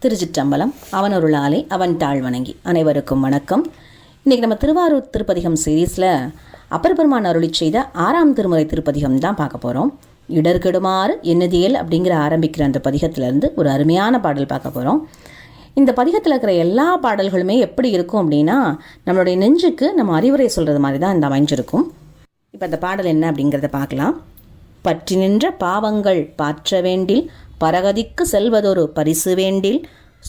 திருச்சிற்றம்பலம். அவனருளாலே அவன் தாழ் வணங்கி. அனைவருக்கும் வணக்கம். இன்றைக்கி நம்ம திருவாரூர் திருப்பதிகம் சீரீஸில் அப்பர் பெருமான் அருளி செய்த 6ஆம் திருமுறை திருப்பதிகம் தான் பார்க்க போகிறோம். இடர்கெடுமாறு என்னதியல் அப்படிங்கிற ஆரம்பிக்கிற அந்த பதிகத்திலேருந்து ஒரு அருமையான பாடல் பார்க்க போகிறோம். இந்த பதிகத்தில் இருக்கிற எல்லா பாடல்களுமே எப்படி இருக்கும் அப்படின்னா, நம்மளுடைய நெஞ்சுக்கு நம்ம அறிவுரை சொல்கிறது மாதிரி தான் இந்த அமைஞ்சிருக்கும். இப்போ அந்த பாடல் என்ன அப்படிங்கிறத பார்க்கலாம். பற்றி நின்ற பாவங்கள் பாற்ற வேண்டில், பரகதிக்கு செல்வதொரு பரிசு வேண்டில்,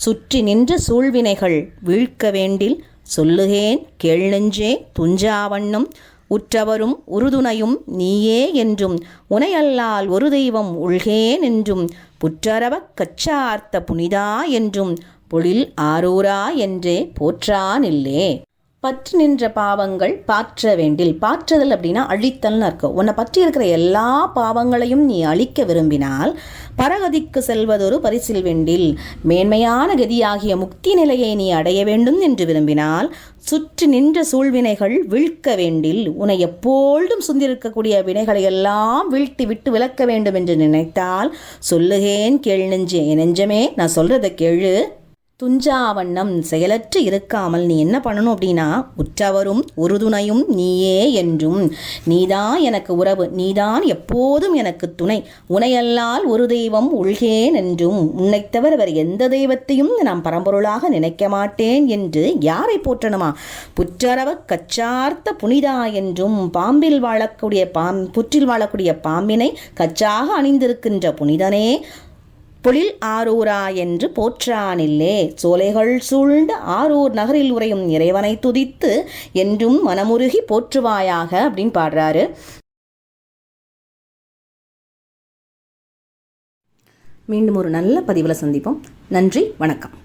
சுற்றி நின்ற சூழ்வினைகள் வீழ்க்க வேண்டில், சொல்லுகேன் கேள் நெஞ்சே துஞ்சாவண்ணும், உற்றவரும் உறுதுணையும் நீயே என்றும், உனையல்லால் ஒரு தெய்வம் உள்கேன் என்றும், புற்றரவக் கச்சார்த்த புனிதா என்றும், பொழில் ஆரூரா என்றே போற்றானில்லே. பற்று நின்ற பாவங்கள் பாற்ற வேண்டில். பாற்றுதல் அப்படின்னா அழித்தல்னு இருக்கும். உன்னை பற்றி இருக்கிற எல்லா பாவங்களையும் நீ அழிக்க விரும்பினால், பரகதிக்கு செல்வதொரு பரிசில் வேண்டில், மேன்மையான கதியாகிய முக்தி நிலையை நீ அடைய வேண்டும் என்று விரும்பினால், சுற்றி நின்ற சூழ்வினைகள் வீழ்க்க வேண்டில், உன்னை எப்பொழுதும் சுந்திருக்கக்கூடிய வினைகளை எல்லாம் வீழ்த்தி விட்டு விளக்க வேண்டும் என்று நினைத்தால், சொல்லுகேன் கேள் நெஞ்சே, நெஞ்சமே நான் சொல்றதை கேளு. துஞ்சாவண்ணம் செயலற்று இருக்காமல் நீ என்ன பண்ணணும் அப்படின்னா, உற்றவரும் உறுதுணையும் நீயே என்றும், நீதான் எனக்கு உறவு, நீதான் எப்போதும் எனக்கு துணை, உனையல்லால் ஒரு தெய்வம் உள்கேன் என்றும், உன்னை தவிர வேறு எந்த தெய்வத்தையும் நான் பரம்பொருளாக நினைக்க மாட்டேன் என்று யாரை போற்றணுமா? புற்றரவ கச்சார்த்த புனிதா என்றும், பாம்பில் வாழக்கூடிய புற்றில் வாழக்கூடிய பாம்பினை கச்சாக அணிந்திருக்கின்ற புனிதனே, பொழில் ஆரூரா என்று போற்றானில்லே. சோலைகள் சூழ்ந்த ஆரூர் நகரில் உரையும் இறைவனை துதித்து என்றும் மனமுருகி போற்றுவாயாக அப்படின்னு பாடுறாரு. மீண்டும் ஒரு நல்ல பதிவில் சந்திப்போம். நன்றி, வணக்கம்.